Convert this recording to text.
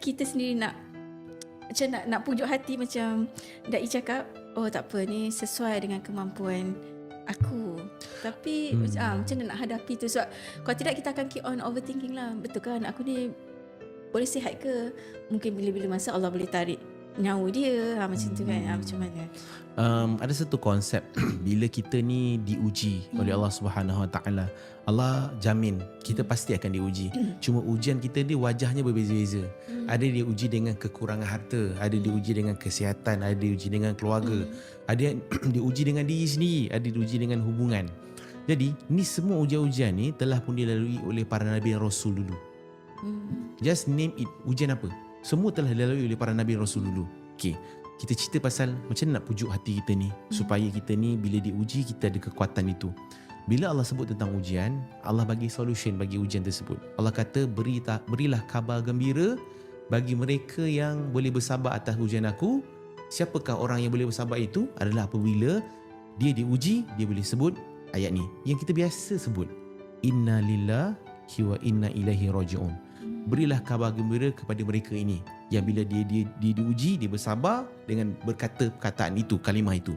kita sendiri nak macam nak pujuk hati, macam Dai cakap, oh tak apa, ni sesuai dengan kemampuan aku. Tapi macam mana nak hadapi tu? Sebab kalau tidak kita akan keep on overthinking lah. Betul kan, aku ni boleh sihat ke? Mungkin bila-bila masa Allah boleh tarik nyawa dia, macam tu kan. Macam mana? Ada satu konsep bila kita ni diuji oleh Allah Subhanahu Wa Taala, Allah jamin kita pasti akan diuji. Cuma ujian kita ni wajahnya berbeza-beza. Ada diuji dengan kekurangan harta, ada diuji dengan kesihatan, ada diuji dengan keluarga, ada yang diuji dengan diri sendiri, ada diuji dengan hubungan. Jadi ni semua ujian-ujian ni telah pun dilalui oleh para Nabi dan Rasul dulu. Just name it, ujian apa? Semua telah dilalui oleh para Nabi dan Rasul dulu. Okay, kita cerita pasal macam mana nak pujuk hati kita ni supaya kita ni bila diuji kita ada kekuatan itu. Bila Allah sebut tentang ujian, Allah bagi solution bagi ujian tersebut. Allah kata berilah kabar gembira bagi mereka yang boleh bersabar atas ujian aku. Siapakah orang yang boleh bersabar itu? Adalah apabila dia diuji, dia boleh sebut ayat ni yang kita biasa sebut, inna lillahi wa inna ilaihi raji'un. Berilah kabar gembira kepada mereka ini yang bila dia diuji, dia bersabar dengan berkata perkataan itu, kalimah itu.